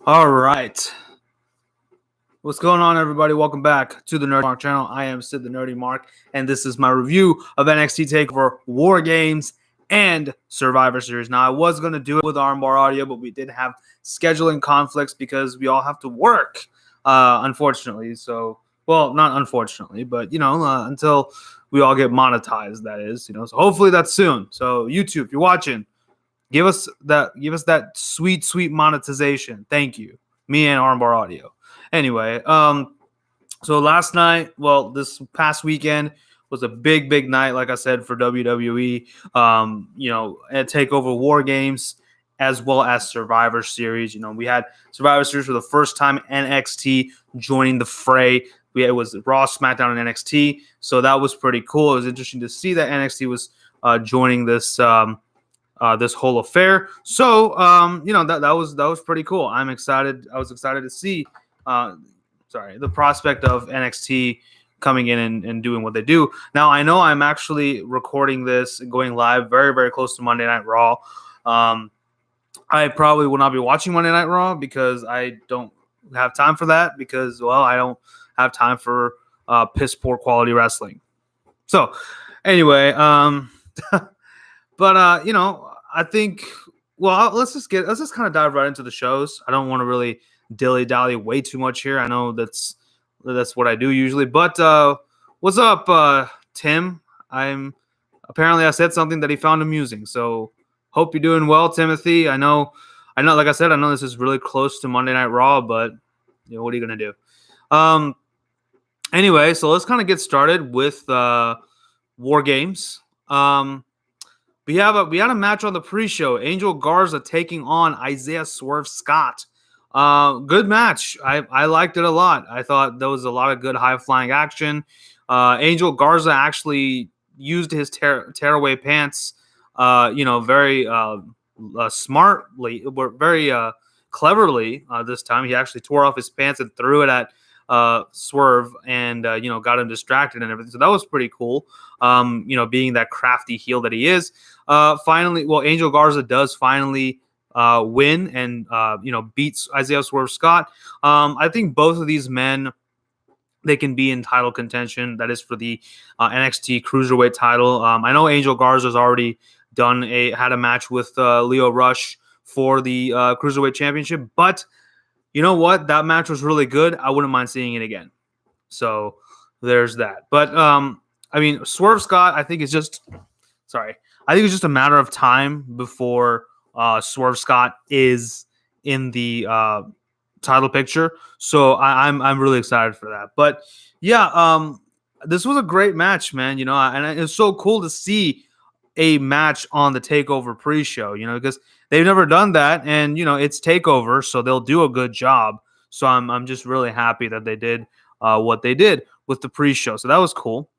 All right. What's going on, everybody? Welcome back to the Nerdy Mark channel. I am Sid the Nerdy Mark, and this is my review of NXT TakeOver War Games and Survivor Series. Now, I was going to do it with Armbar Audio, but we did have scheduling conflicts because we all have to work, unfortunately. So, well, not unfortunately, but, until we all get monetized, that is. So hopefully that's soon. So, YouTube, if you're watching, give us that sweet monetization. Thank you. Me and Armbar Audio. Anyway, so last night, this past weekend was a big night, like I said, for WWE. At TakeOver War Games as well as Survivor Series. We had Survivor Series for the first time, NXT joining the fray. It was Raw, SmackDown, and NXT, so that was pretty cool. It was interesting to see that NXT was joining this this whole affair. So that was pretty cool. I'm excited. I was excited to see the prospect of NXT coming in and doing what they do. Now, I know I'm actually recording this and going live very close to Monday Night Raw. I probably will not be watching Monday Night Raw because I don't have time for that because, I don't have time for piss poor quality wrestling. So anyway, but I think let's just kind of dive right into the shows. I don't want to really dilly-dally way too much here. I know that's what I do usually. But what's up, Tim? I said something that he found amusing. So hope you're doing well, Timothy. I know, like I said, I know this is really close to Monday Night Raw, but what are you going to do? Anyway, so let's kind of get started with War Games. We had a match on the pre-show. Angel Garza taking on Isaiah Swerve Scott. Good match. I liked it a lot. I thought there was a lot of good high-flying action. Angel Garza actually used his tearaway pants, very smartly, very cleverly this time. He actually tore off his pants and threw it at Swerve and, got him distracted and everything. So that was pretty cool, being that crafty heel that he is. Angel Garza does finally win and beats Isaiah Swerve Scott. I think both of these men, they can be in title contention. That is for the NXT Cruiserweight title. I know Angel Garza's already had a match with Leo Rush for the Cruiserweight Championship, but you know what? That match was really good. I wouldn't mind seeing it again. So there's that. But Swerve Scott, I think it's just a matter of time before Swerve Scott is in the title picture. So I'm really excited for that. But yeah, this was a great match, man. And it's so cool to see a match on the TakeOver pre-show, because they've never done that, and it's TakeOver, so they'll do a good job. So I'm just really happy that they did what they did with the pre-show. So that was cool.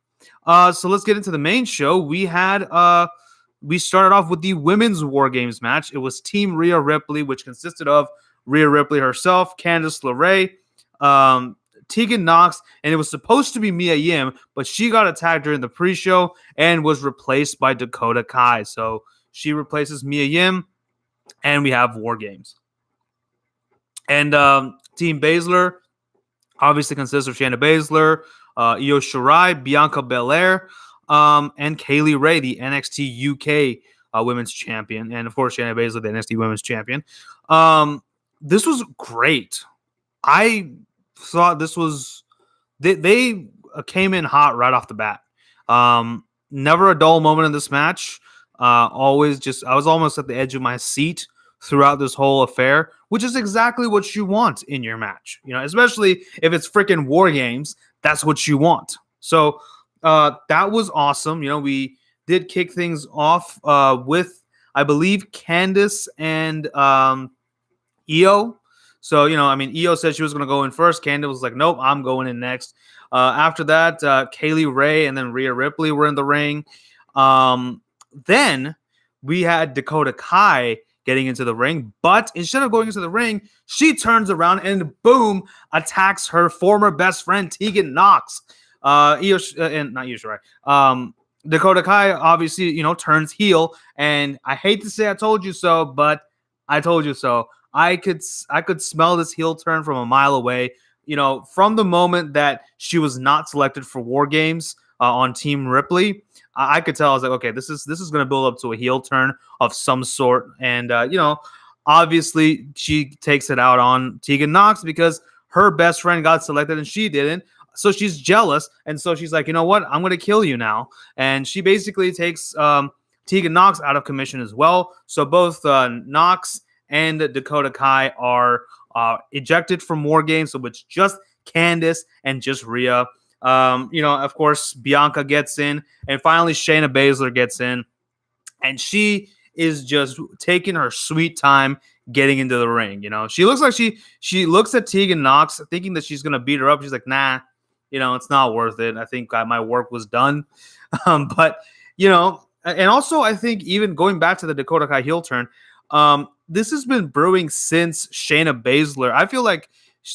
So let's get into the main show. We started off with the women's War Games match. It was Team Rhea Ripley, which consisted of Rhea Ripley herself, Candice LeRae, Tegan Nox, and it was supposed to be Mia Yim, but she got attacked during the pre-show and was replaced by Dakota Kai. So she replaces Mia Yim, and we have War Games. And Team Baszler obviously consists of Shayna Baszler, Io Shirai, Bianca Belair, and Kaylee Ray, the NXT UK Women's Champion, and of course Shayna Baszler, the NXT Women's Champion. This was great. I thought this was they came in hot right off the bat. Never a dull moment in this match. I was almost at the edge of my seat throughout this whole affair, which is exactly what you want in your match. Especially if it's freaking War Games, that's what you want. So that was awesome. We did kick things off with, I believe, Candice and Io. So, Io said she was going to go in first. Candice was like, nope, I'm going in next. After that, Kaylee Ray and then Rhea Ripley were in the ring. Then we had Dakota Kai getting into the ring, but instead of going into the ring, she turns around and boom, attacks her former best friend, Tegan Nox. Dakota Kai obviously, turns heel, and I hate to say I told you so, but I told you so. I could smell this heel turn from a mile away. From the moment that she was not selected for War Games on Team Ripley, I could tell. I was like, okay, this is going to build up to a heel turn of some sort, and obviously she takes it out on Tegan Nox because her best friend got selected and she didn't. So she's jealous, and so she's like, you know what? I'm going to kill you now, and she basically takes Tegan Nox out of commission as well. So both Nox and Dakota Kai are ejected from War Games, so it's just Candice and just Rhea. Of course, Bianca gets in, and finally Shayna Baszler gets in, and she is just taking her sweet time getting into the ring. She looks like she looks at Tegan Nox thinking that she's gonna beat her up. She's like, nah, it's not worth it. I think my work was done. But and also I think even going back to the Dakota Kai heel turn, this has been brewing since Shayna Baszler. I feel like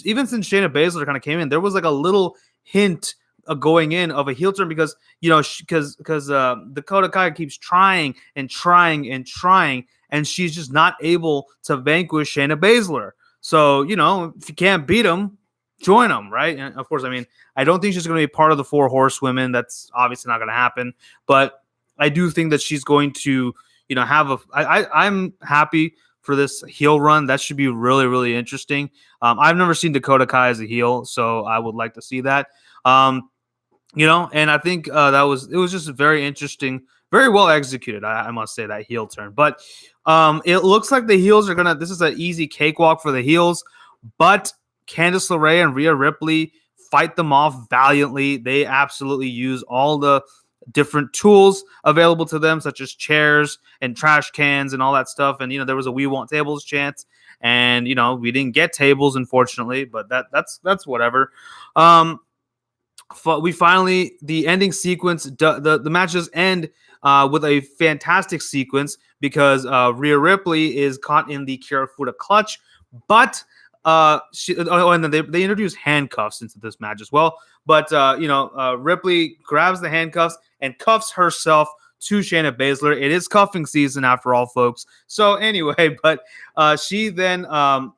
even since Shayna Baszler kind of came in, there was like a little hint going in of a heel turn because Dakota Kai keeps trying and trying and trying, and she's just not able to vanquish Shayna Baszler. So if you can't beat them, join them, right? And of course, I don't think she's going to be part of the 4 horsewomen. That's obviously not going to happen, but I do think that she's going to have I'm happy for this heel run. That should be really, really interesting. I've never seen Dakota Kai as a heel, so I would like to see that. And I think it was just very interesting, very well executed. I must say, that heel turn. But it looks like the heels are this is an easy cakewalk for the heels, but Candice LeRae and Rhea Ripley fight them off valiantly. They absolutely use all the different tools available to them, such as chairs and trash cans and all that stuff. And there was a "We Want Tables" chant, and we didn't get tables, unfortunately, but that's whatever. We finally, the ending sequence, the matches end with a fantastic sequence because Rhea Ripley is caught in the Kirifuda clutch, but and then they introduce handcuffs into this match as well. But Ripley grabs the handcuffs and cuffs herself to Shayna Baszler. It is cuffing season after all, folks. So anyway, but she then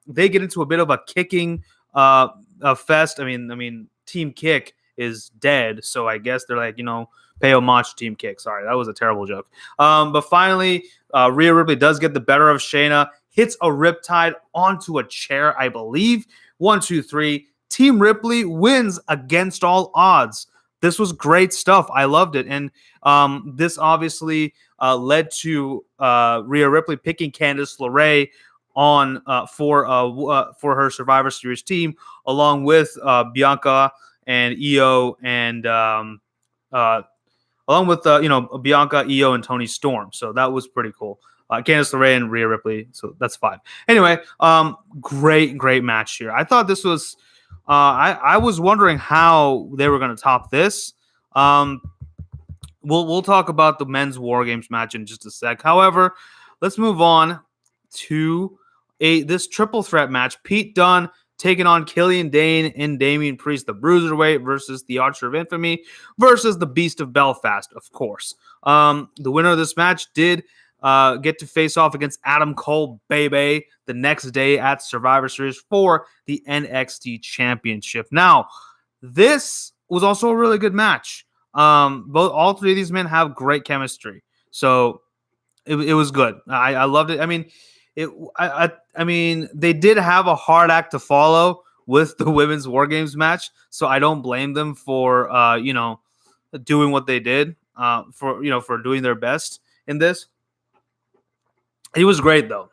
they get into a bit of a kicking fest. Team Kick is dead, so I guess they're like, pay homage to Team Kick. Sorry, that was a terrible joke. But finally, Rhea Ripley does get the better of Shayna, hits a riptide onto a chair, I believe. 1, 2, 3. Team Ripley wins against all odds. This was great stuff. I loved it. And this obviously led to Rhea Ripley picking Candice LeRae on for her Survivor Series team, along with Bianca and Io and along with Bianca, Io, and Toni Storm. So that was pretty cool. Candice LeRae and Rhea Ripley. So that's 5. Anyway, great match here. I thought this was. I was wondering how they were going to top this. We'll talk about the men's War Games match in just a sec. However, let's move on to this triple threat match. Pete Dunne taking on Killian Dane and Damian Priest, the Bruiserweight, versus the Archer of Infamy versus the Beast of Belfast, of course. The winner of this match did get to face off against Adam Cole, baby, the next day at Survivor Series for the NXT Championship. Now, this was also a really good match. All 3 of these men have great chemistry, so it was good. I loved it. They did have a hard act to follow with the women's War Games match, so I don't blame them for doing what they did, for doing their best in this. It was great, though.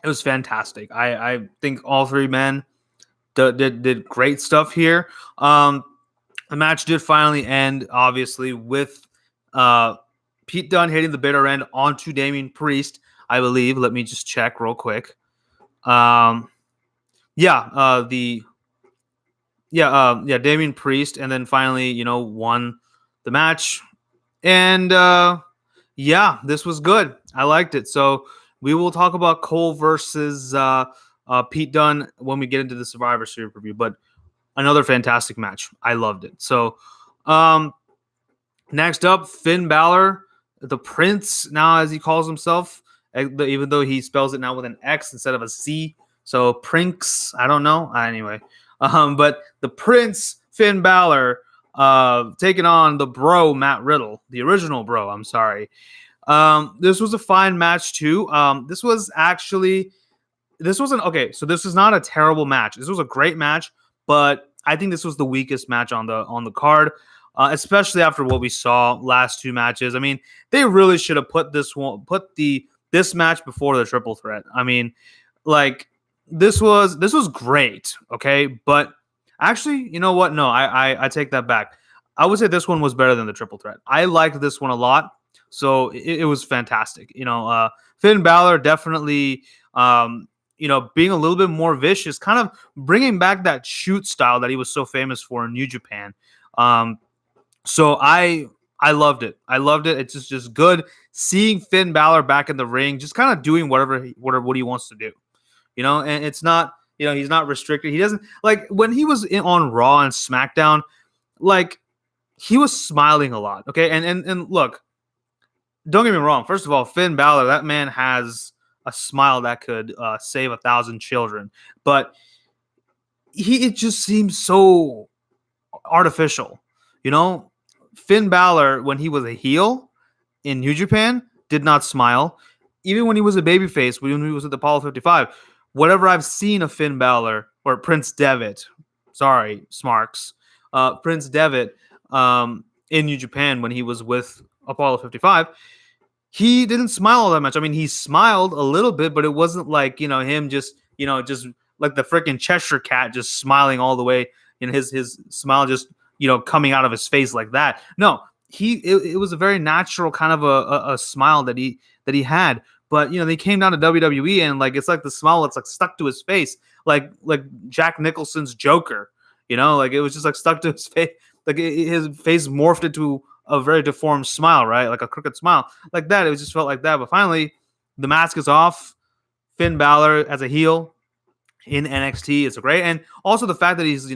It was fantastic. I think all 3 men did great stuff here. The match did finally end, obviously, with Pete Dunne hitting the bitter end onto Damian Priest, I believe. Let me just check real quick. Damian Priest, and then finally, won the match. And this was good. I liked it. So we will talk about Cole versus Pete Dunne when we get into the Survivor Series review. But another fantastic match. I loved it. So next up, Finn Balor, the Prince, now as he calls himself, even though he spells it now with an X instead of a C. So Prince, I don't know. Anyway, but the Prince Finn Balor taking on the Bro Matt Riddle, the original Bro. I'm sorry. This was a fine match too. This wasn't okay. So this is not a terrible match. This was a great match, but I think this was the weakest match on the card, especially after what we saw last two matches. I mean, they really should have put this match before the triple threat. I mean, like this was great, okay, but actually, you know what? No, I take that back. I would say this one was better than the triple threat. I liked this one a lot, so it was fantastic. Finn Balor definitely. Being a little bit more vicious, kind of bringing back that shoot style that he was so famous for in New Japan. So I loved it. I loved it. It's just good seeing Finn Balor back in the ring, just kind of doing what he wants to do. And it's not, he's not restricted. He doesn't like when he was on Raw and SmackDown, like he was smiling a lot. Okay. And look, don't get me wrong. First of all, Finn Balor, that man has a smile that could save 1,000 children, but it just seems so artificial. Finn Balor, when he was a heel in New Japan, did not smile. Even when he was a babyface, when he was at the Apollo 55, whatever I've seen of Finn Balor or Prince Devitt, sorry, Smarks, Prince Devitt in New Japan when he was with Apollo 55, he didn't smile all that much. I mean, he smiled a little bit, but it wasn't like, him just like the freaking Cheshire cat just smiling all the way, his smile just, coming out of his face like that. No, it was a very natural kind of a smile that he had. But, they came down to WWE and like, it's like the smile that's like stuck to his face, like Jack Nicholson's Joker, like it was just like stuck to his face. Like his face morphed into a very deformed smile, right? Like a crooked smile like that. It just felt like that. But finally, the mask is off. Finn Balor as a heel in NXT is great. And also the fact that he's,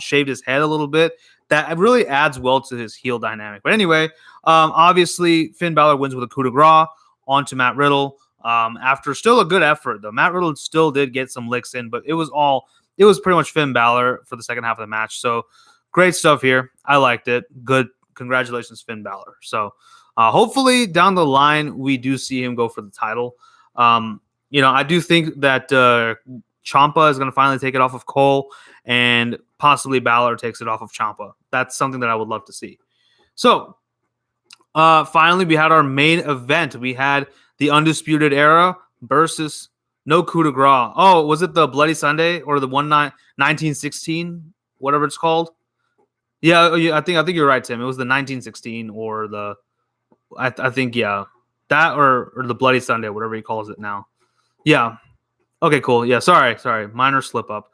shaved his head a little bit, that really adds well to his heel dynamic. But anyway, obviously Finn Balor wins with a coup de grace onto Matt Riddle. After still a good effort though. Matt Riddle still did get some licks in, but it was pretty much Finn Balor for the second half of the match. So great stuff here. I liked it. Good. Congratulations, Finn Balor. So hopefully down the line, we do see him go for the title. I do think that Ciampa is going to finally take it off of Cole and possibly Balor takes it off of Ciampa. That's something that I would love to see. So finally, we had our main event. We had the Undisputed Era versus no coup de grace. Oh, was it the Bloody Sunday or the 1916, whatever it's called? Yeah, I think you're right, Tim. It was the 1916 or the, I think that or the Bloody Sunday, whatever he calls it now. Yeah. Okay, cool. Yeah, sorry, minor slip up.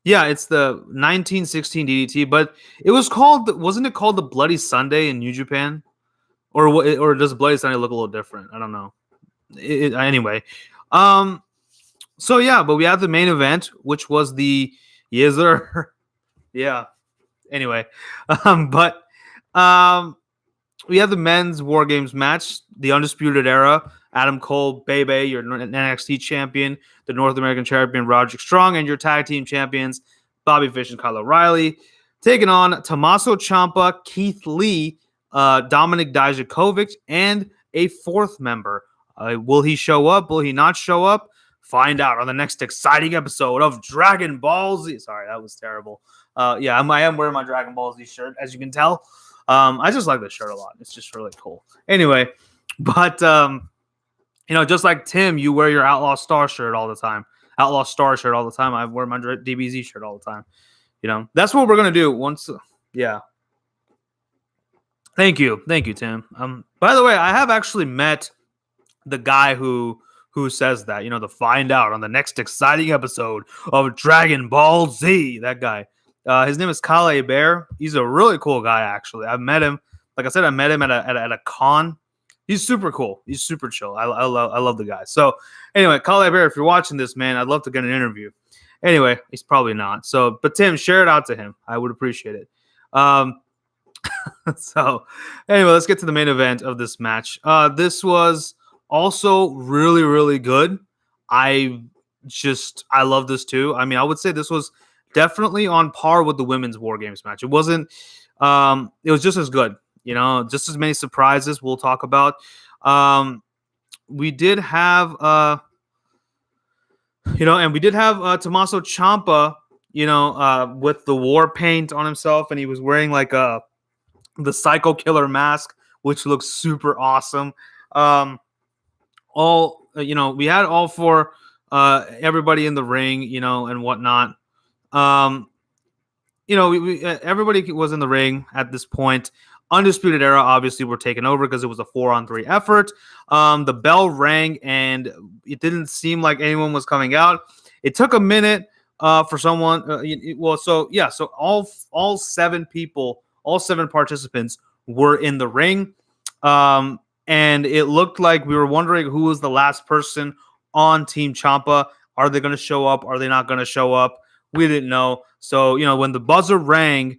Yeah, it's the 1916 DDT, but wasn't it called the Bloody Sunday in New Japan, or does Bloody Sunday look a little different? I don't know. Anyway, so yeah, but we had the main event, which was the Yeah. Anyway, but we have the men's War Games match, the Undisputed Era. Adam Cole, Bebe, your NXT champion, the North American champion, Roderick Strong, and your tag team champions, Bobby Fish and Kyle O'Reilly, taking on Tommaso Ciampa, Keith Lee, Dominik Dijakovic, and a fourth member. Will he show up? Will he not show up? Find out on the next exciting episode of Dragon Ball Z. Sorry, that was terrible. I am wearing my Dragon Ball Z shirt, as you can tell. I just like this shirt a lot. It's just really cool. Anyway, but just like Tim, you wear your Outlaw Star shirt all the time. Outlaw Star shirt all the time. I wear my DBZ shirt all the time. That's what we're gonna do once. Yeah. Thank you, Tim. By the way, I have actually met the guy who says that. To find out on the next exciting episode of Dragon Ball Z. That guy. His name is Kale Bear. He's a really cool guy, actually. I've met him. Like I said, I met him at a con. He's super cool. He's super chill. I love the guy. So anyway, Kale Bear, if you're watching this, man, I'd love to get an interview. Anyway, he's probably not. So, but Tim, share it out to him. I would appreciate it. So anyway, let's get to the main event of this match. This was also really, really good. I love this too. I mean, I would say this was definitely on par with the women's War Games match. It wasn't. It was just as good. Just as many surprises we'll talk about. We did have and we did have Tommaso Ciampa, with the war paint on himself, and he was wearing like the Psycho Killer mask, which looks super awesome. We had all four, everybody in the ring, and whatnot. Everybody was in the ring at this point. Undisputed Era, obviously, were taking over because it was a 4-on-3 effort. The bell rang, and it didn't seem like anyone was coming out. It took a minute for someone. So all seven people, all seven participants were in the ring. And it looked like we were wondering who was the last person on Team Ciampa. Are they going to show up? Are they not going to show up? We didn't know. So, when the buzzer rang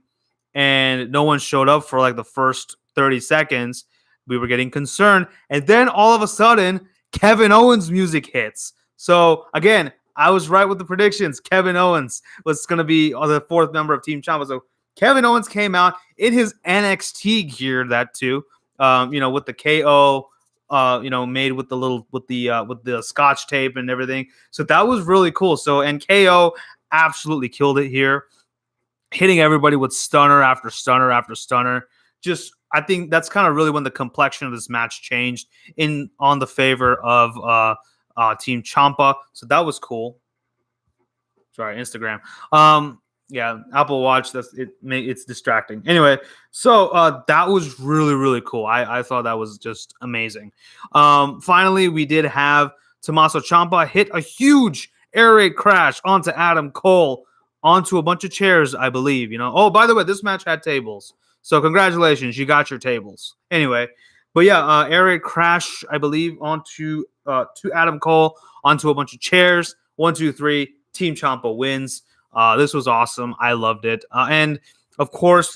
and no one showed up for like the first 30 seconds, we were getting concerned. And then all of a sudden, Kevin Owens' music hits. So, again, I was right with the predictions. Kevin Owens was going to be the fourth member of Team Ciampa. So, Kevin Owens came out in his NXT gear, that too. With the KO, made with the Scotch tape and everything. So that was really cool. So, and KO absolutely killed it here, hitting everybody with stunner after stunner after stunner. I think that's kind of really when the complexion of this match changed on the favor of Team Ciampa. So that was cool. Sorry, Instagram. Yeah, Apple Watch. It's distracting. Anyway, so that was really, really cool. I thought that was just amazing. Finally, we did have Tommaso Ciampa hit a huge air raid crash onto Adam Cole, onto a bunch of chairs, I believe. Oh, by the way, this match had tables. So congratulations, you got your tables. Anyway, but yeah, air raid crash, I believe, onto to Adam Cole, onto a bunch of chairs. 1, 2, 3. Team Ciampa wins. This was awesome. I loved it. And of course,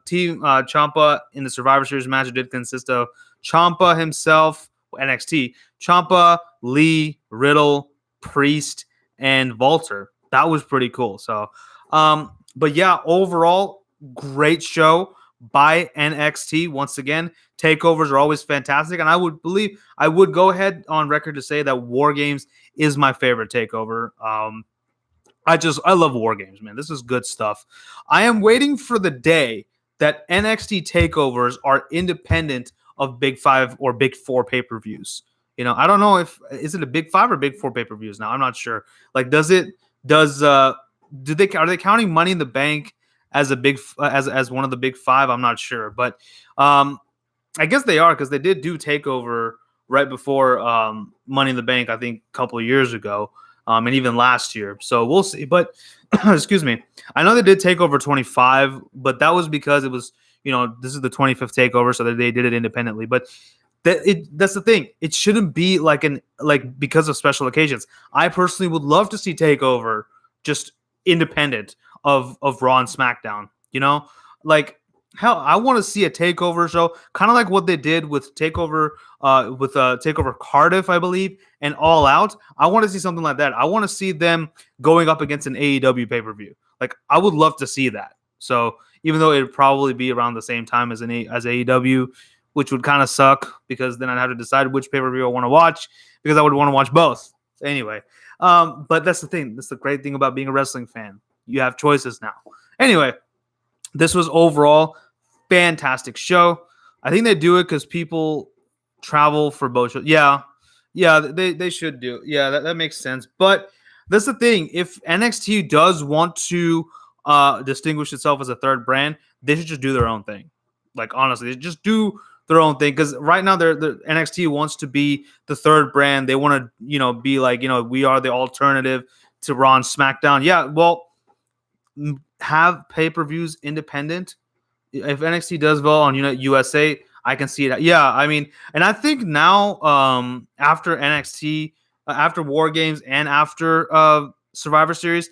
Team Ciampa in the Survivor Series match did consist of Ciampa himself, NXT, Ciampa, Lee, Riddle, Priest, and Walter. That was pretty cool. So, but yeah, overall, great show by NXT. Once again, takeovers are always fantastic. And I would go ahead on record to say that War Games is my favorite takeover. I love War Games, man. This is good stuff. I am waiting for the day that NXT takeovers are independent of Big 5 or Big 4 pay-per-views. I don't know is it a Big 5 or Big 4 pay-per-views now? I'm not sure. Like, are they counting Money in the Bank as as one of the Big 5? I'm not sure, but I guess they are, because they did do takeover right before Money in the Bank, I think a couple of years ago. And even last year. So we'll see. But excuse me. I know they did TakeOver 25, but that was because it was, this is the 25th TakeOver, so they did it independently. But that's the thing. It shouldn't be because of special occasions. I personally would love to see TakeOver just independent of Raw and SmackDown. Hell, I want to see a takeover show, kind of like what they did with takeover Cardiff, I believe, and All Out. I want to see something like that. I want to see them going up against an AEW pay-per-view. Like, I would love to see that. So even though it'd probably be around the same time as AEW, which would kind of suck, because then I'd have to decide which pay-per-view I want to watch, because I would want to watch both. Anyway, but that's the thing. That's the great thing about being a wrestling fan. You have choices now. Anyway, this was overall fantastic show. I think they do it because people travel for both shows. Yeah, they should do. Yeah, that makes sense. But that's the thing. If NXT does want to distinguish itself as a third brand, they should just do their own thing. Like, honestly, just do their own thing. Because right now, the NXT wants to be the third brand. They want to, be like, we are the alternative to Raw and SmackDown. Yeah, well, have pay-per-views independent. If NXT does well on USA, I can see that. Yeah, I mean, and I think now after NXT, after War Games, and after Survivor Series,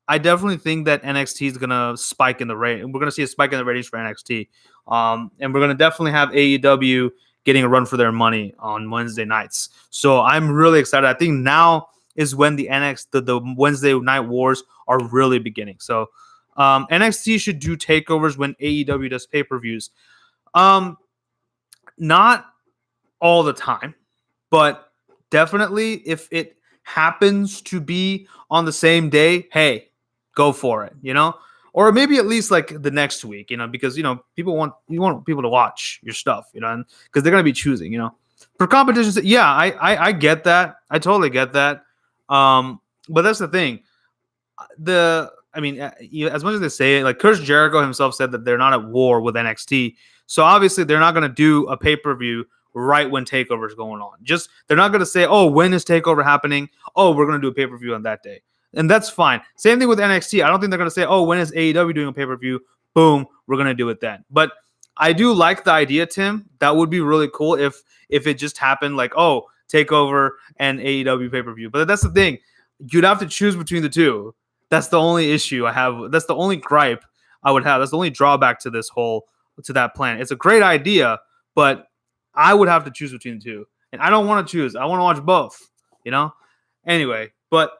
I definitely think that NXT is gonna spike in the rate. We're gonna see a spike in the ratings for NXT, and we're gonna definitely have AEW getting a run for their money on Wednesday nights. So I'm really excited. I think now is when the the Wednesday night wars are really beginning. So NXT should do takeovers when AEW does pay-per-views. Not all the time, but definitely if it happens to be on the same day, hey, go for it, or maybe at least like the next week, because you want people to watch your stuff, and because they're gonna be choosing, for competitions. Yeah, I get that. I totally get that. But that's the thing. As much as they say it, like Chris Jericho himself said that they're not at war with NXT, so obviously they're not gonna do a pay-per-view right when TakeOver is going on. Just they're not going to say, "Oh, when is TakeOver happening? Oh, we're going to do a pay-per-view on that day," and that's fine. Same thing with NXT. I don't think they're going to say, "Oh, when is AEW doing a pay-per-view? Boom, we're going to do it then." But I do like the idea, Tim. That would be really cool if it just happened, like, oh, TakeOver and AEW pay-per-view. But that's the thing. You'd have to choose between the two. That's the only issue I have. That's the only gripe I would have. That's the only drawback to that plan. It's a great idea, but I would have to choose between the two, and I don't want to choose. I want to watch both, Anyway, but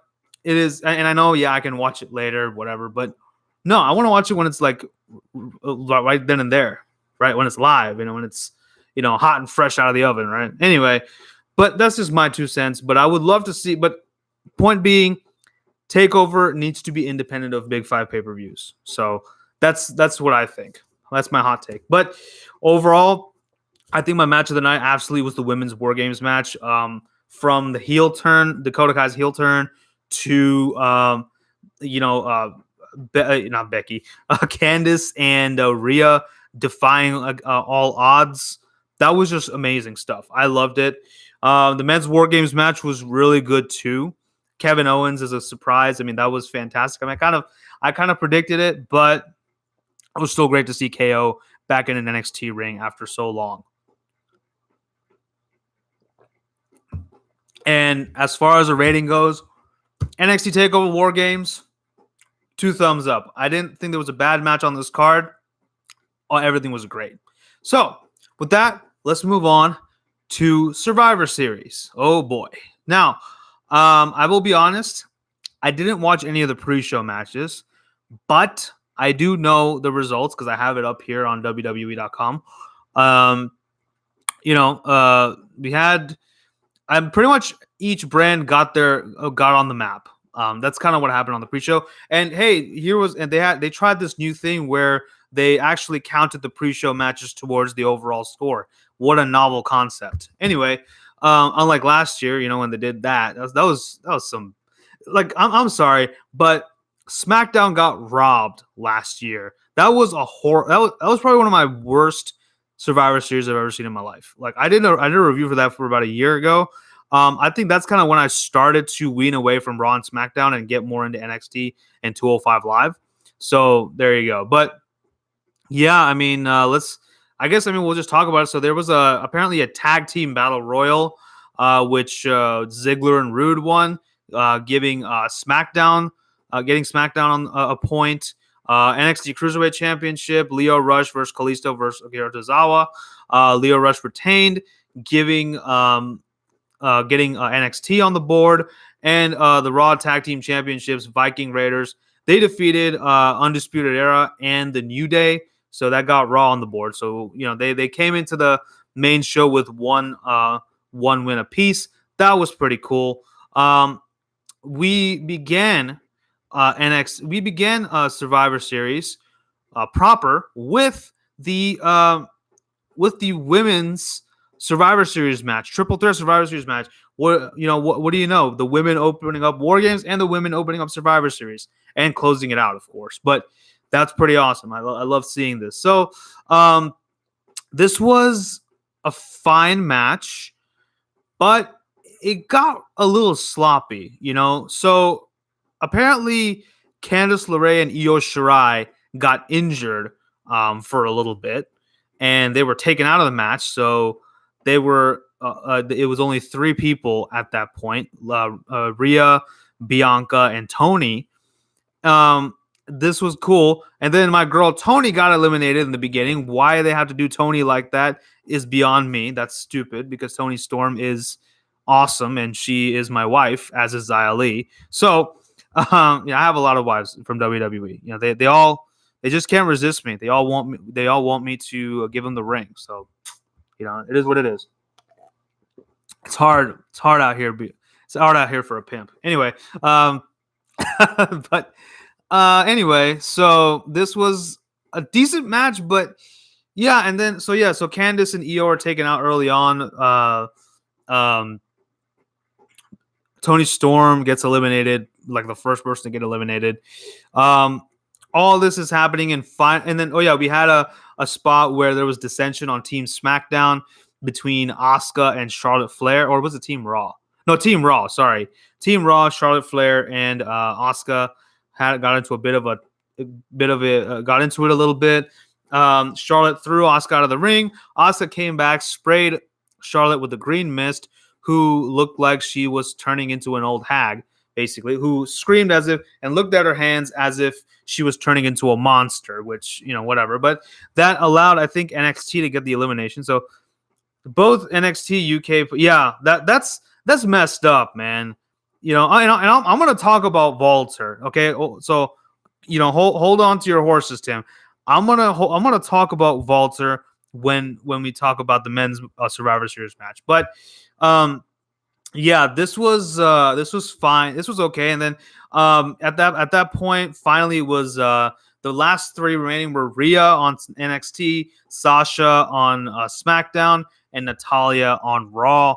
it is, and I know, I can watch it later, whatever. But no, I want to watch it when it's like right then and there, right when it's live, when it's hot and fresh out of the oven, right? Anyway, but that's just my 2 cents. But I would love to see. But point being, TakeOver needs to be independent of Big 5 pay-per-views. So that's what I think. That's my hot take. But overall, I think my match of the night absolutely was the women's War Games match. From the heel turn, Dakota Kai's heel turn, to not Becky, Candice and Rhea defying all odds. That was just amazing stuff. I loved it. The men's War Games match was really good too. Kevin Owens is a surprise. I mean, that was fantastic. I kind of predicted it, but it was still great to see KO back in an NXT ring after so long. And as far as a rating goes, NXT TakeOver War Games, 2 thumbs up. I didn't think there was a bad match on this card. Everything was great. So, with that, let's move on to Survivor Series. Oh, boy. Now, I will be honest, I didn't watch any of the pre-show matches, but I do know the results because I have it up here on WWE.com. We had... pretty much each brand got on the map. That's kind of what happened on the pre-show. And hey, they tried this new thing where they actually counted the pre-show matches towards the overall score. What a novel concept. Anyway, unlike last year, when they did that was some, like, I'm sorry, but SmackDown got robbed last year. That was a that was probably one of my worst Survivor Series I've ever seen in my life. Like, I did a review for that for about a year ago. I think that's kind of when I started to wean away from Raw and SmackDown and get more into NXT and 205 Live. So there you go. But yeah, we'll just talk about it. So there was apparently a tag team battle royal, which Ziggler and Rude won, getting SmackDown on a point. NXT Cruiserweight Championship, Lio Rush versus Kalisto versus Akira Tozawa. Lio Rush retained, getting NXT on the board, and the Raw Tag Team Championships, Viking Raiders. They defeated Undisputed Era and the New Day, so that got Raw on the board. So they came into the main show with one win apiece. That was pretty cool. We began Survivor Series proper with the women's Survivor Series match, triple threat Survivor Series match. What do you know? The women opening up War Games and the women opening up Survivor Series and closing it out, of course. But that's pretty awesome. I love seeing this. So this was a fine match, but it got a little sloppy, So apparently Candice LeRae and Io Shirai got injured for a little bit, and they were taken out of the match. So they were it was only 3 people at that point: Rhea, Bianca, and Tony. This was cool. And then my girl Tony got eliminated in the beginning. Why they have to do Tony like that is beyond me. That's stupid because Tony Storm is awesome, and she is my wife, as is Xia Li. So, I have a lot of wives from WWE. They just can't resist me. They all want me. They all want me to give them the ring. So, it is what it is. It's hard. It's hard out here. It's hard out here for a pimp. Anyway, but anyway, so this was a decent match, but yeah, and then so Candice and Io are taken out early on. Tony Storm gets eliminated, like the first person to get eliminated. All this is happening and then we had a spot where there was dissension on Team SmackDown between Asuka and Charlotte Flair, or was it Team Raw? No, Team Raw. Sorry, Team Raw. Charlotte Flair and Asuka got into got into it a little bit. Charlotte threw Asuka out of the ring. Asuka came back, sprayed Charlotte with the green mist, who looked like she was turning into an old hag, basically, who screamed and looked at her hands as if she was turning into a monster, which, whatever. But that allowed, I think, NXT to get the elimination. So both NXT UK, yeah, that's messed up, man. I'm going to talk about Walter, okay? So, hold on to your horses, Tim. I'm gonna talk about Walter when we talk about the men's Survivor Series match. But this was fine. This was okay. And then at that point, finally, it was the last three remaining were Rhea on NXT, Sasha on SmackDown, and Natalya on Raw.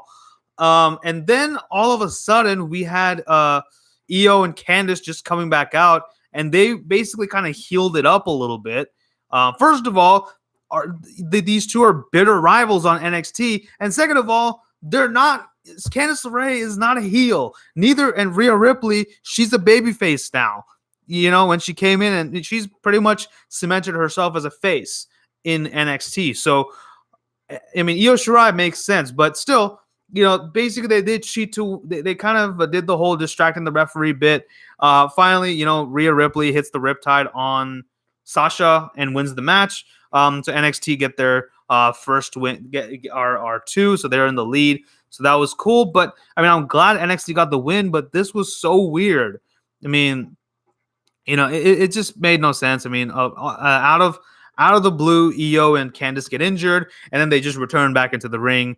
And then all of a sudden, we had Io and Candice just coming back out, and they basically kind of healed it up a little bit. First of all, these two are bitter rivals on NXT, and second of all, they're not. Candice LeRae is not a heel. And Rhea Ripley, she's a babyface now. When she came in, and she's pretty much cemented herself as a face in NXT. So, I mean, Io Shirai makes sense, but still, basically they did cheat too. They kind of did the whole distracting the referee bit. Finally, Rhea Ripley hits the Riptide on Sasha and wins the match. So NXT get their first win, get R2, so they're in the lead. So that was cool. But I mean, I'm glad NXT got the win, but this was so weird. I mean, it just made no sense. I mean, out of the blue, Io and Candice get injured, and then they just return back into the ring.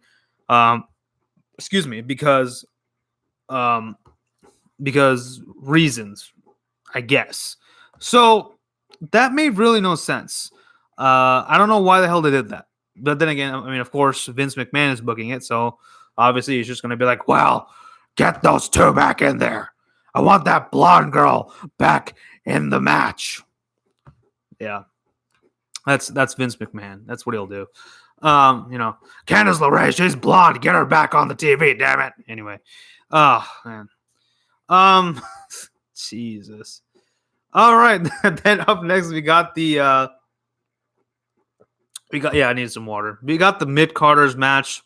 Because reasons, I guess. So that made really no sense. I don't know why the hell they did that. But then again, I mean, of course, Vince McMahon is booking it, so obviously he's just going to be like, well, get those two back in there. I want that blonde girl back in the match. Yeah. That's Vince McMahon. That's what he'll do. Candice LeRae, she's blonde. Get her back on the TV, damn it. Anyway. Oh, man. Jesus. All right. Then up next, we got I need some water. We got the mid-carders match.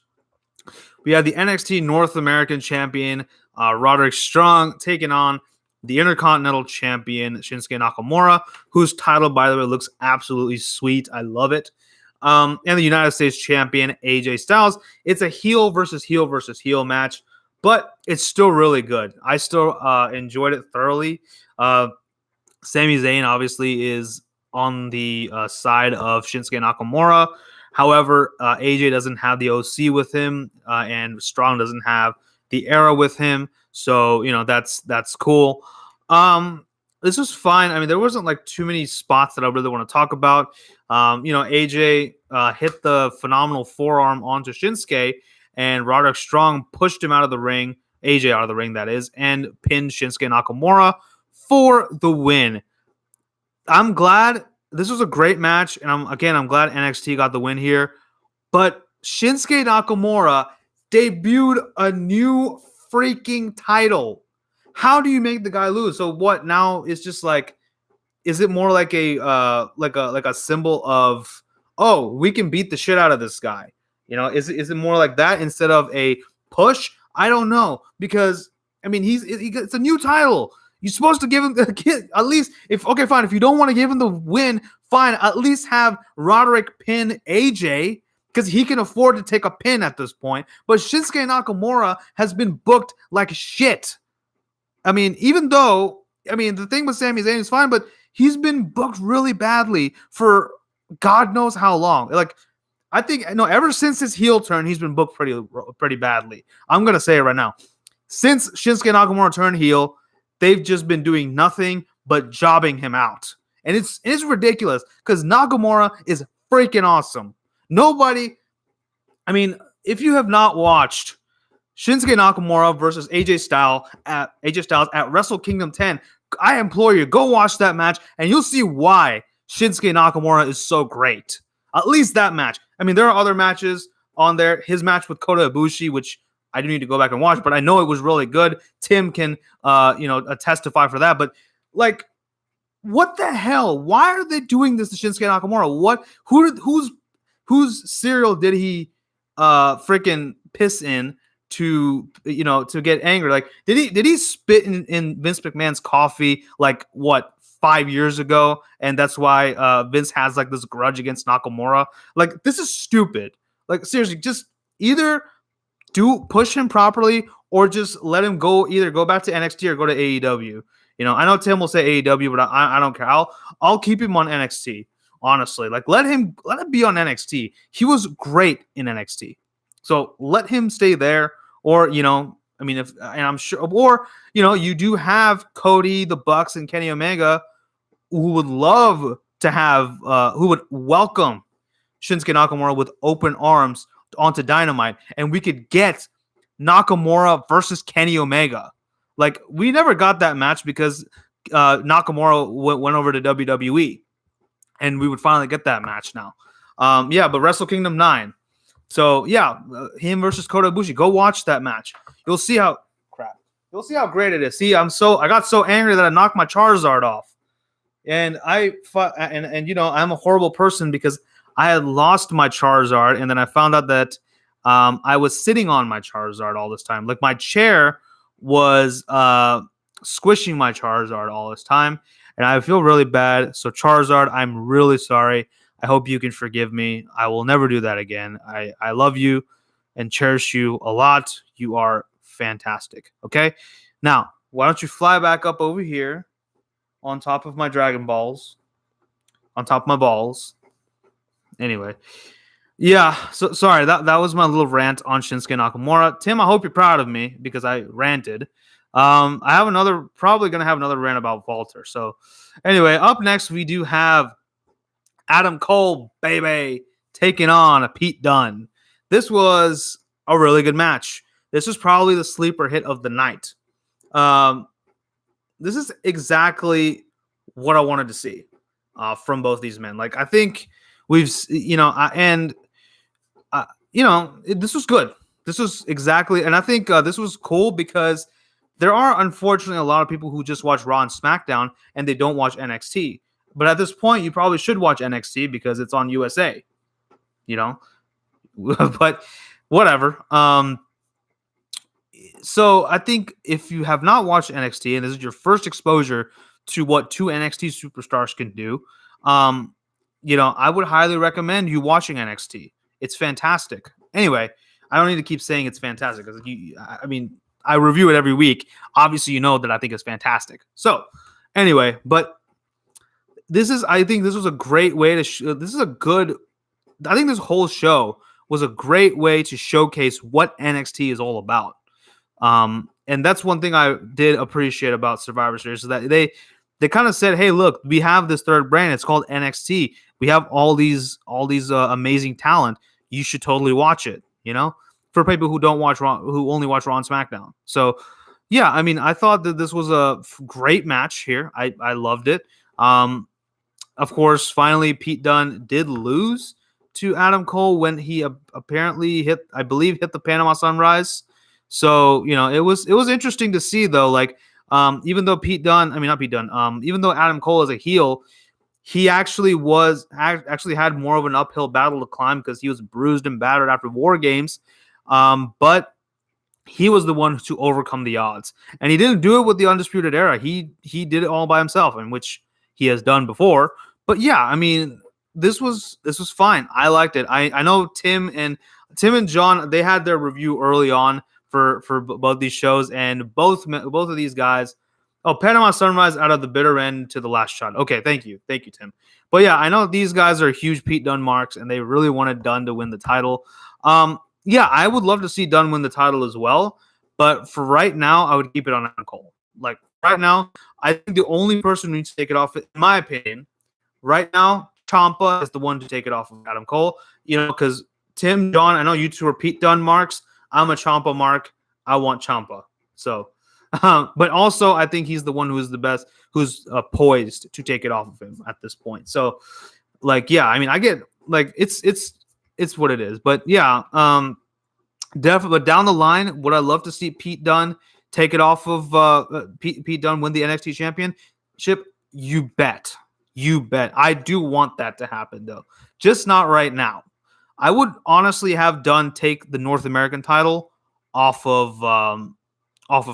We had the NXT North American champion, Roderick Strong, taking on the Intercontinental champion, Shinsuke Nakamura, whose title, by the way, looks absolutely sweet. I love it. And the United States champion, AJ Styles. It's a heel versus heel match, but it's still really good. I still enjoyed it thoroughly. Sami Zayn obviously is on the side of Shinsuke Nakamura. However, AJ doesn't have the OC with him, and Strong doesn't have the era with him. So, that's cool. This was fine. I mean, there wasn't like too many spots that I really want to talk about. AJ hit the phenomenal forearm onto Shinsuke, and Roderick Strong pushed him out of the ring, AJ out of the ring, that is, and pinned Shinsuke Nakamura for the win. I'm glad. This was a great match, and I'm glad NXT got the win here. But Shinsuke Nakamura debuted a new freaking title. How do you make the guy lose? So what now? It's just like, is it more like a symbol of, oh, we can beat the shit out of this guy? Is it more like that instead of a push? I don't know, because I mean it's a new title. You're supposed to give him at least if you don't want to give him the win, fine. At least have Roderick pin AJ, because he can afford to take a pin at this point. But Shinsuke Nakamura has been booked like shit. I mean, even though, the thing with Sami Zayn is fine, but he's been booked really badly for God knows how long. Like, I think, ever since his heel turn, he's been booked pretty badly. I'm going to say it right now. Since Shinsuke Nakamura turned heel, they've just been doing nothing but jobbing him out. And it's ridiculous because Nakamura is freaking awesome. If you have not watched Shinsuke Nakamura versus AJ Styles at Wrestle Kingdom 10, I implore you, go watch that match and you'll see why Shinsuke Nakamura is so great. At least that match. There are other matches on there. His match with Kota Ibushi, which I do need to go back and watch, but I know it was really good. Tim can, testify for that. But like, what the hell? Why are they doing this to Shinsuke Nakamura? Whose cereal did he freaking piss in to get angry? Like, did he spit in Vince McMahon's coffee like 5 years ago, and that's why Vince has like this grudge against Nakamura? Like, this is stupid. Like, seriously, just either push him properly or just let him go. Either go back to NXT or go to AEW. I know Tim will say AEW, but I don't care. I'll keep him on NXT. Honestly, like, let him be on NXT. He was great in NXT, so let him stay there. Or I'm sure, or you do have Cody, the Bucks, and Kenny Omega, who would love to have, who would welcome Shinsuke Nakamura with open arms onto Dynamite, and we could get Nakamura versus Kenny Omega. Like, we never got that match because Nakamura went over to WWE, and we would finally get that match now. But Wrestle Kingdom 9. So him versus Kota Ibushi. Go watch that match. You'll see how great it is. See, I got so angry that I knocked my Charizard off, and I'm a horrible person because I had lost my Charizard, and then I found out that I was sitting on my Charizard all this time. Like, my chair was squishing my Charizard all this time, and I feel really bad. So Charizard, I'm really sorry. I hope you can forgive me. I will never do that again. I love you and cherish you a lot. You are fantastic. Okay? Now, why don't you fly back up over here on top of my Dragon Balls, on top of my balls. Anyway. Yeah, so sorry, that was my little rant on Shinsuke Nakamura. Tim, I hope you're proud of me because I ranted. Probably going to have another rant about Walter. So anyway, up next, we do have Adam Cole, baby, taking on Pete Dunne. This was a really good match. This was probably the sleeper hit of the night. This is exactly what I wanted to see from both these men. Like, I think this was good. This was exactly, and I think this was cool because there are unfortunately a lot of people who just watch Raw and SmackDown and they don't watch NXT. But at this point, you probably should watch NXT because it's on USA. But whatever. So I think if you have not watched NXT and this is your first exposure to what two NXT superstars can do, I would highly recommend you watching NXT. It's fantastic. Anyway, I don't need to keep saying it's fantastic because I review it every week. Obviously, you know that I think it's fantastic. So anyway, but I think this was a great way to I think this whole show was a great way to showcase what NXT is all about. And that's one thing I did appreciate about Survivor Series is that they kind of said, hey, look, we have this third brand. It's called NXT. We have all these amazing talent. You should totally watch it, for people who don't watch Raw, who only watch Raw and SmackDown. So, yeah, I thought that this was a great match here. I loved it. Of course, finally, Pete Dunne did lose to Adam Cole when he apparently hit the Panama Sunrise. So, it was interesting to see, though, like, even though even though Adam Cole is a heel, he actually had more of an uphill battle to climb because he was bruised and battered after War Games. But he was the one to overcome the odds. And he didn't do it with the Undisputed Era. He did it all by himself, in which he has done before. But yeah, this was fine. I liked it. I know Tim and John, they had their review early on for both these shows, and both of these guys. Oh, Panama Sunrise out of the bitter end to the last shot. Okay, thank you, Tim. But yeah, I know these guys are huge Pete Dunne marks, and they really wanted Dunne to win the title. Yeah, I would love to see Dunne win the title as well, but for right now, I would keep it on Adam Cole. Like right now, I think the only person who needs to take it off, in my opinion, right now, Ciampa is the one to take it off of Adam Cole. Because Tim, John, I know you two are Pete Dunne marks. I'm a Ciampa mark. I want Ciampa. So, but also I think he's the one who is the best, who's poised to take it off of him at this point. So, like, yeah, I mean, I get like it's what it is. But yeah, definitely. But down the line, would I love to see Pete Dunne take it off of Pete Dunne win the NXT championship? You bet. I do want that to happen though. Just not right now. I would honestly have Dunne take the North American title off of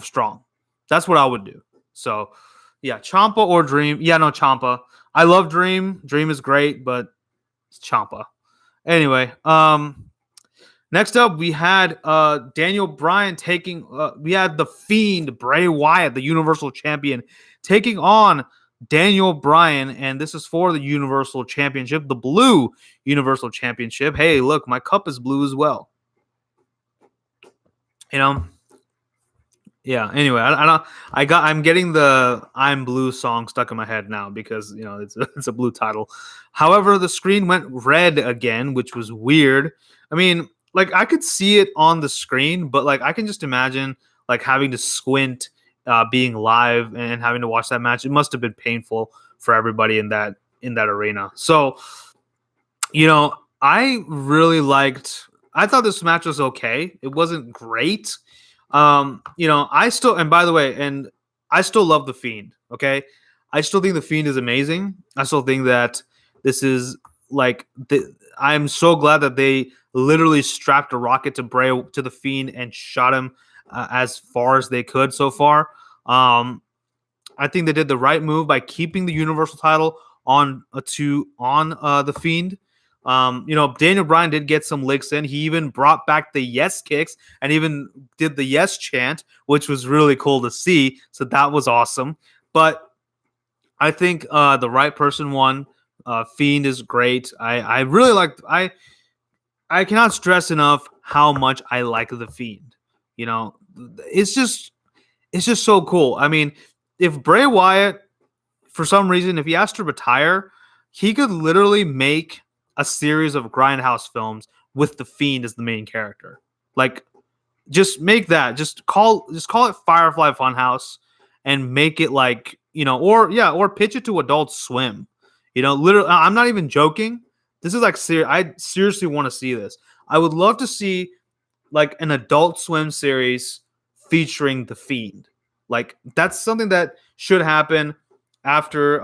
Strong. That's what I would do. So yeah, Ciampa or Dream. Yeah, no, Ciampa. I love Dream. Dream is great, but it's Ciampa. Anyway, next up, we had Daniel Bryan taking. We had the Fiend Bray Wyatt, the Universal Champion, taking on Daniel Bryan, and this is for the Universal Championship, the Blue Universal Championship. Hey, look, my cup is blue as well. Yeah. Anyway, I'm getting the "I'm Blue" song stuck in my head now because it's a blue title. However, the screen went red again, which was weird. I mean, like I could see it on the screen, but like I can just imagine like having to squint, being live and having to watch that match. It must have been painful for everybody in that arena. So, I really liked. I thought this match was okay. It wasn't great. I still, and by the way, and I still love the Fiend. Okay, I still think the Fiend is amazing. I still think that this is like I'm so glad that they literally strapped a rocket to the Fiend and shot him as far as they could so far. I think they did the right move by keeping the Universal title on the Fiend. Daniel Bryan did get some licks in. He even brought back the yes kicks and even did the yes chant, which was really cool to see. So that was awesome. But I think the right person won. Fiend is great. I really like. I cannot stress enough how much I like the Fiend. It's just so cool. I mean, if Bray Wyatt, for some reason, if he has to retire, he could literally make a series of Grindhouse films with the Fiend as the main character. Like, just make that. Just call it Firefly Funhouse and make it like, or pitch it to Adult Swim. Literally, I'm not even joking. This is like serious. I seriously want to see this. I would love to see like an Adult Swim series featuring the Fiend. Like that's something that should happen after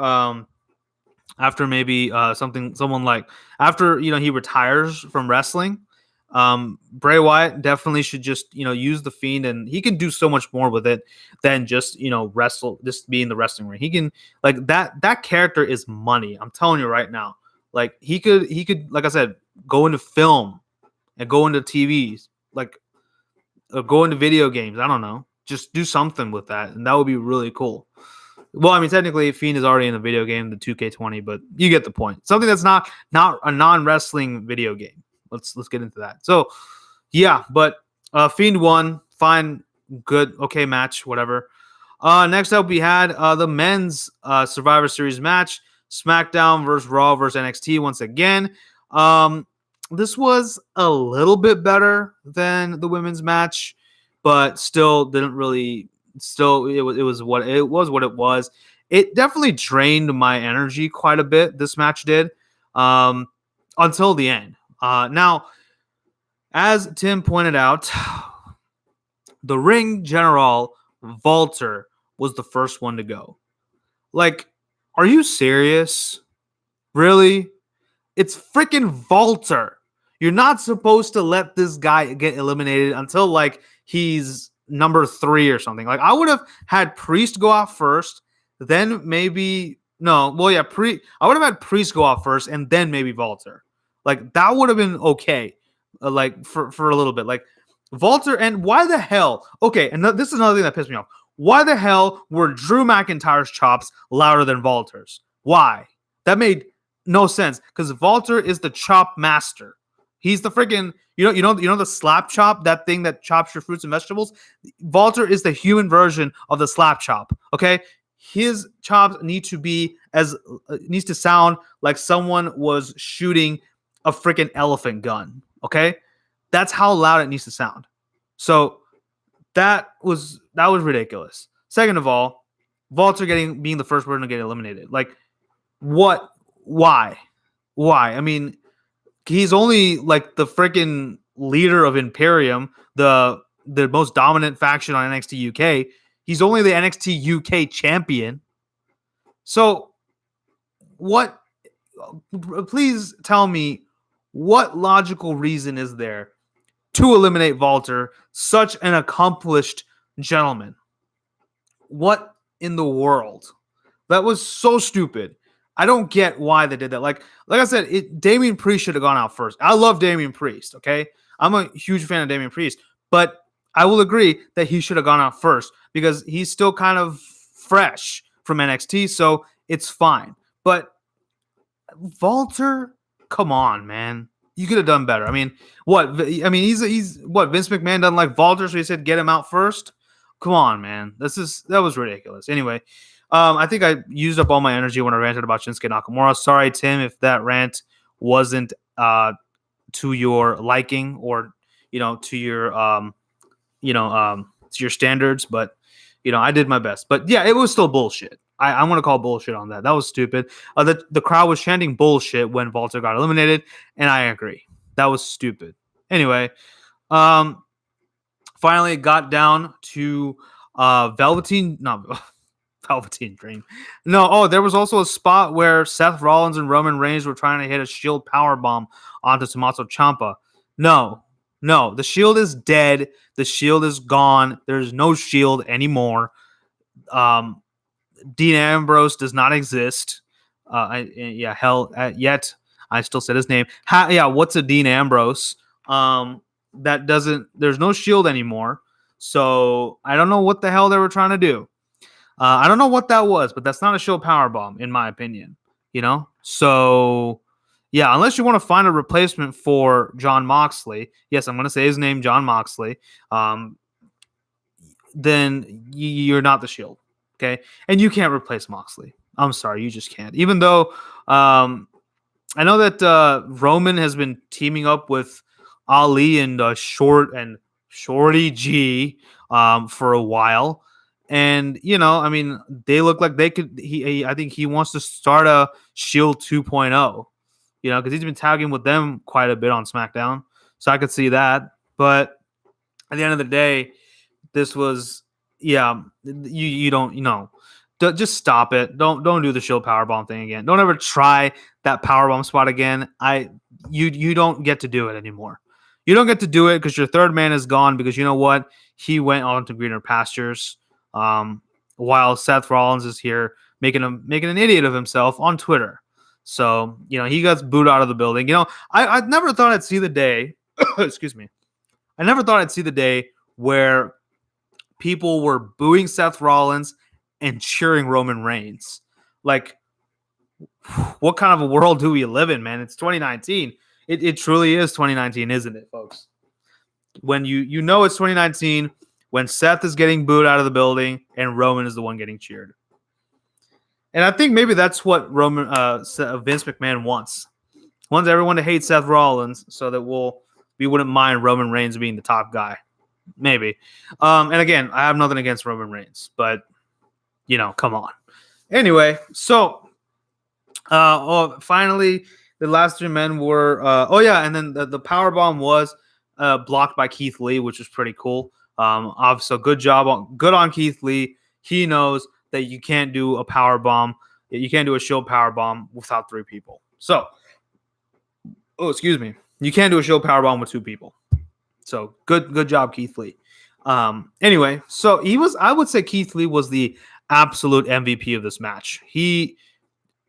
maybe someone like after he retires from wrestling. Bray Wyatt definitely should just use the Fiend, and he can do so much more with it than just wrestle, just be in the wrestling ring. He can like that character is money. I'm telling you right now. Like he could like I said, go into film and go into TVs, like go into video games. I don't know, just do something with that, and that would be really cool. Well, I mean, technically, Fiend is already in a video game, the 2K20, but you get the point. Something that's not a non-wrestling video game. Let's get into that. So, yeah, but Fiend won. Fine, good, okay match, whatever. Next up, we had the men's Survivor Series match, SmackDown versus Raw versus NXT once again. This was a little bit better than the women's match, but still didn't really. Still, it was what it was. It definitely drained my energy quite a bit. This match did until the end. Now, as Tim pointed out, the ring general Walter was the first one to go. Like, are you serious? Really? It's freaking Walter. You're not supposed to let this guy get eliminated until like he's number 3 or something. Like I would have had Priest go out first, then maybe No, well, yeah, I would have had Priest go out first and then maybe Walter. Like that would have been okay. Like for a little bit, like Walter. And why the hell? Okay, and this is another thing that pissed me off. Why the hell were Drew McIntyre's chops louder than Walter's? Why? That made no sense because Walter is the chop master. He's the freaking you know the slap chop, that thing that chops your fruits and vegetables. Walter is the human version of the slap chop. Okay, his chops need to be needs to sound like someone was shooting a freaking elephant gun. Okay, that's how loud it needs to sound. So that was ridiculous. Second of all, Walter being the first person to get eliminated. Like, what? Why? I mean, he's only like the freaking leader of Imperium, the most dominant faction on NXT UK. He's only the NXT UK champion. So, what? Please tell me what logical reason is there to eliminate Walter, such an accomplished gentleman? What in the world? That was so stupid. I don't get why they did that. Like I said, Damian Priest should have gone out first. I love Damian Priest, okay? I'm a huge fan of Damian Priest, but I will agree that he should have gone out first because he's still kind of fresh from NXT, so it's fine. But Walter, come on, man. You could have done better. I mean, what? I mean, he's what? Vince McMahon doesn't like Walter, so he said get him out first. Come on, man. That was ridiculous. Anyway, I think I used up all my energy when I ranted about Shinsuke Nakamura. Sorry, Tim, if that rant wasn't to your liking or to your to your standards, but I did my best. But yeah, it was still bullshit. I'm gonna call bullshit on that. That was stupid. The crowd was chanting bullshit when Walter got eliminated, and I agree. That was stupid. Anyway, finally it got down to Velveteen Dream. No, there was also a spot where Seth Rollins and Roman Reigns were trying to hit a Shield powerbomb onto Tommaso Ciampa. No, the Shield is dead. The Shield is gone. There's no Shield anymore. Dean Ambrose does not exist. Yet I still said his name. What's a Dean Ambrose? There's no Shield anymore. So I don't know what the hell they were trying to do. I don't know what that was, but that's not a Shield powerbomb, in my opinion. So yeah, unless you want to find a replacement for Jon Moxley, yes, I'm going to say his name, Jon Moxley. Then you're not the Shield. Okay, and you can't replace Moxley. I'm sorry, you just can't. Even though I know that Roman has been teaming up with Ali and Shorty G for a while, and I mean, they look like they could. I think he wants to start a Shield 2.0. Because he's been tagging with them quite a bit on SmackDown, so I could see that. But at the end of the day, this was. Yeah, you don't just stop it. Don't do the Shield powerbomb thing again. Don't ever try that powerbomb spot again. You don't get to do it anymore. You don't get to do it because your third man is gone because you know what? He went on to greener pastures. While Seth Rollins is here making an idiot of himself on Twitter. So he got booed out of the building. I never thought I'd see the day. Excuse me. I never thought I'd see the day where people were booing Seth Rollins and cheering Roman Reigns. Like, what kind of a world do we live in, man? It's 2019. It truly is 2019, isn't it, folks? When it's 2019, when Seth is getting booed out of the building and Roman is the one getting cheered. And I think maybe that's what Vince McMahon wants. Wants everyone to hate Seth Rollins so that we wouldn't mind Roman Reigns being the top guy. Maybe. And again, I have nothing against Roman Reigns, but come on. Anyway, so finally the last three men were and then the powerbomb was blocked by Keith Lee, which was pretty cool. So good on Keith Lee. He knows that you can't do a powerbomb. You can't do a Shield powerbomb without three people. So, excuse me. You can't do a Shield powerbomb with two people. So good job, Keith Lee. Anyway, so I would say Keith Lee was the absolute MVP of this match. He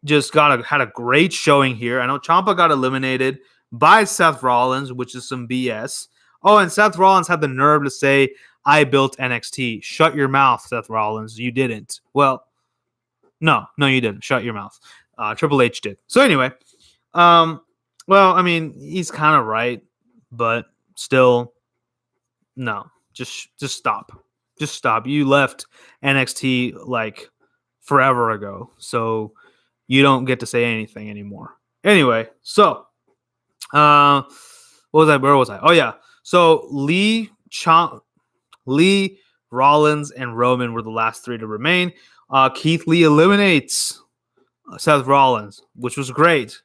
just had a great showing here. I know Ciampa got eliminated by Seth Rollins, which is some BS. Oh, and Seth Rollins had the nerve to say, "I built NXT." Shut your mouth, Seth Rollins. You didn't. Well, no, you didn't. Shut your mouth. Triple H did. So anyway, well, I mean, he's kind of right, but still, no. Just stop. Just stop. You left NXT like forever ago, so you don't get to say anything anymore. Anyway, so where was I? Oh yeah. So Lee, Rollins, and Roman were the last three to remain. Keith Lee eliminates Seth Rollins, which was great.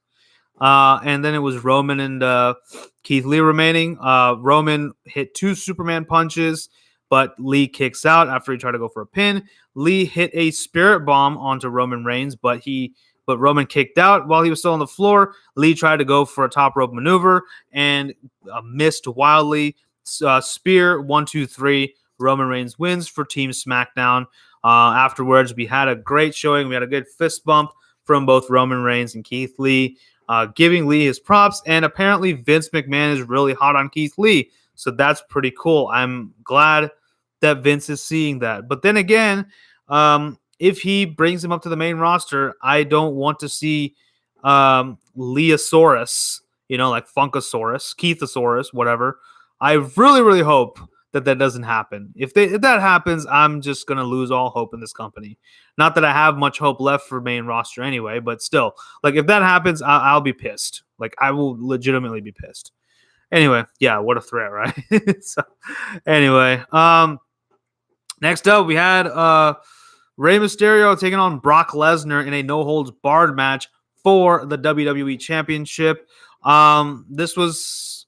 And then it was Roman and Keith Lee remaining. Roman hit 2 Superman punches, but Lee kicks out after he tried to go for a pin. Lee hit a spirit bomb onto Roman Reigns, but Roman kicked out while he was still on the floor. Lee tried to go for a top rope maneuver and missed wildly. Spear 1, 2, 3. Roman Reigns wins for Team SmackDown. Afterwards, we had a great showing. We had a good fist bump from both Roman Reigns and Keith Lee, giving Lee his props. And apparently Vince McMahon is really hot on Keith Lee. So that's pretty cool. I'm glad that Vince is seeing that. But then again, if he brings him up to the main roster, I don't want to see Leosaurus, like Funkasaurus, Keithosaurus, whatever. I really, really hope that doesn't happen. If that happens, I'm just going to lose all hope in this company. Not that I have much hope left for main roster anyway, but still, like if that happens, I'll be pissed. Like I will legitimately be pissed. Anyway, yeah, what a threat, right? So, anyway, next up we had Rey Mysterio taking on Brock Lesnar in a no-holds-barred match for the WWE Championship. This was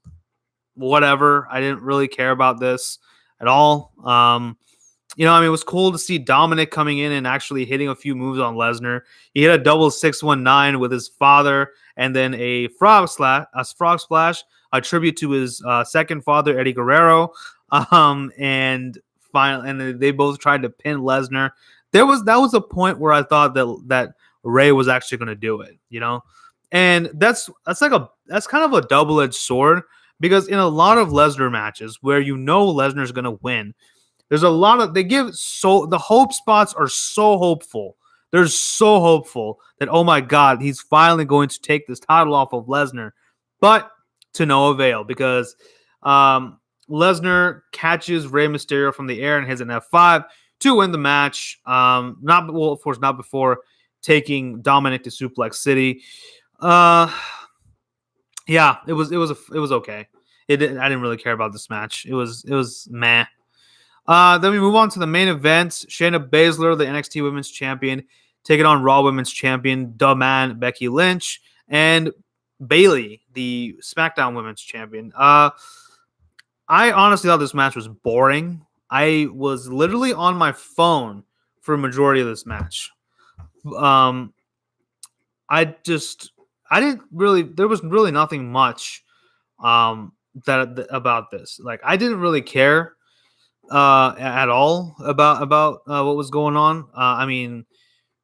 whatever. I didn't really care about this at all. It was cool to see Dominic coming in and actually hitting a few moves on Lesnar. He hit a double 619 with his father, and then a frog splash, a tribute to his second father, Eddie Guerrero. And they both tried to pin Lesnar. That was a point where I thought that Rey was actually going to do it, and that's kind of a double-edged sword. Because in a lot of Lesnar matches where Lesnar's going to win, there's a lot of the hope spots are so hopeful. They're so hopeful that, oh my God, he's finally going to take this title off of Lesnar. But to no avail, because Lesnar catches Rey Mysterio from the air and hits an F5 to win the match. Not before taking Dominic to Suplex City. Yeah, it was okay. I didn't really care about this match. It was meh. Then we move on to the main event. Shayna Baszler, the NXT Women's Champion, taking on Raw Women's Champion, the man Becky Lynch, and Bayley, the SmackDown Women's Champion. I honestly thought this match was boring. I was literally on my phone for a majority of this match. There was really nothing much about this. Like, I didn't really care at all about what was going on. I mean,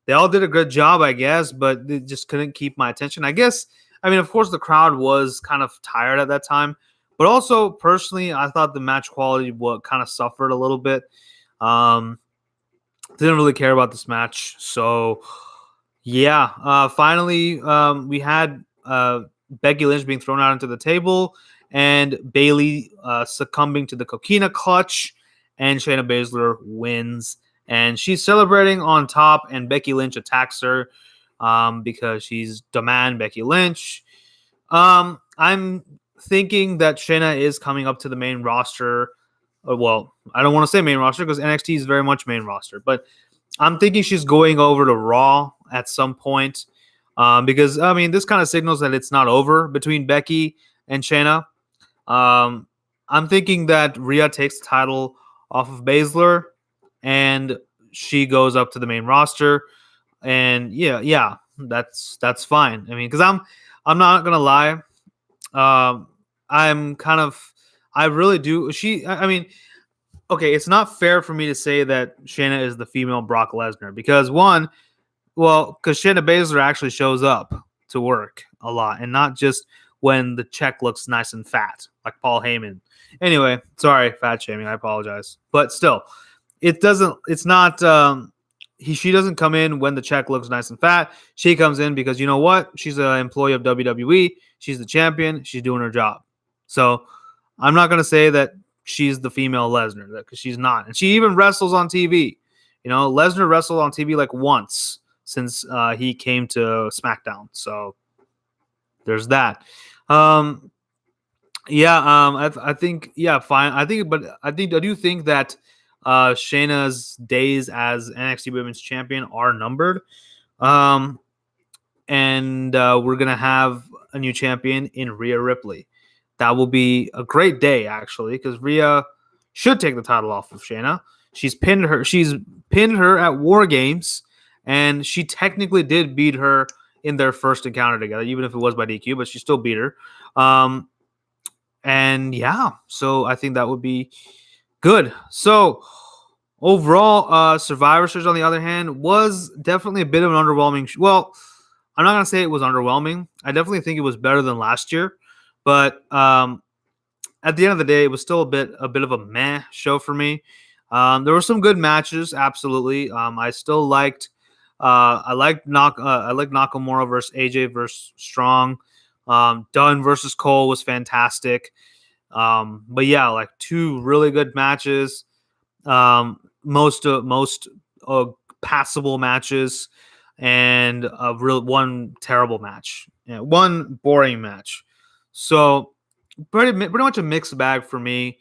they all did a good job, I guess, but they just couldn't keep my attention. I guess, of course, the crowd was kind of tired at that time, but also personally, I thought the match quality kind of suffered a little bit. Didn't really care about this match, so. Yeah, finally, we had Becky Lynch being thrown out into the table and Bayley succumbing to the Coquina clutch, and Shayna Baszler wins. And she's celebrating on top, and Becky Lynch attacks her because she's the man, Becky Lynch. I'm thinking that Shayna is coming up to the main roster. Well, I don't want to say main roster because NXT is very much main roster, but I'm thinking she's going over to Raw at some point because, this kind of signals that it's not over between Becky and Shayna. I'm thinking that Rhea takes the title off of Baszler and she goes up to the main roster. And yeah, that's fine. Because I'm not gonna lie. I really do. Okay, it's not fair for me to say that Shayna is the female Brock Lesnar because one, Well, because Shayna Baszler actually shows up to work a lot, and not just when the check looks nice and fat, like Paul Heyman. Anyway, sorry, fat shaming. I apologize, but still, it doesn't. It's not. She doesn't come in when the check looks nice and fat. She comes in because you know what? She's an employee of WWE. She's the champion. She's doing her job. So I'm not gonna say that she's the female Lesnar because she's not, and she even wrestles on TV. You know, Lesnar wrestled on TV like once since he came to SmackDown. So there's that. I think fine. I do think that Shayna's days as NXT Women's Champion are numbered. And we're gonna have a new champion in Rhea Ripley. That will be a great day actually, because Rhea should take the title off of Shayna. She's pinned her at War Games, and she technically did beat her in their first encounter together, even if it was by DQ, but she still beat her. And yeah, so I think that would be good. So overall, Survivor Series, on the other hand, was definitely a bit of an underwhelming. Well, I'm not gonna say it was underwhelming. I definitely think it was better than last year, but at the end of the day, it was still a bit of a meh show for me. There were some good matches, absolutely. I still liked. I liked Nakamura versus AJ versus Strong. Dunn versus Cole was fantastic. But yeah, like two really good matches. Most passable matches, and one terrible match. Yeah, one boring match. So pretty much a mixed bag for me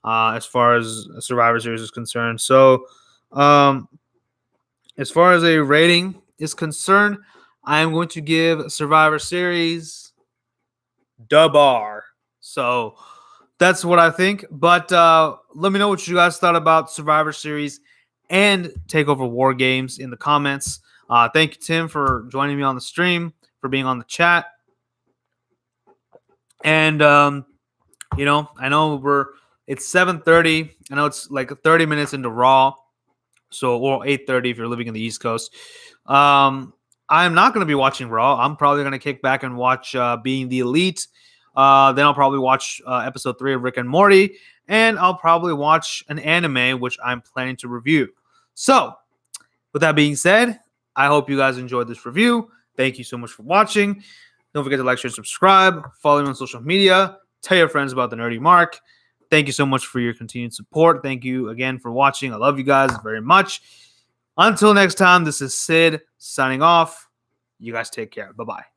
as far as Survivor Series is concerned. So as far as a rating is concerned, I am going to give Survivor Series the bar. So that's what I think. But let me know what you guys thought about Survivor Series and TakeOver War Games in the comments. Thank you, Tim, for joining me on the stream, for being on the chat. And I know it's 7:30. I know it's like 30 minutes into Raw, or 8:30 if you're living in the East Coast. I'm not going to be watching Raw. I'm probably going to kick back and watch Being the Elite. Then I'll probably watch episode 3 of Rick and Morty, and I'll probably watch an anime, which I'm planning to review. So, with that being said, I hope you guys enjoyed this review. Thank you so much for watching. Don't forget to like, share, subscribe. Follow me on social media. Tell your friends about the Nerdy Mark. Thank you so much for your continued support. Thank you again for watching. I love you guys very much. Until next time, this is Sid signing off. You guys take care. Bye-bye.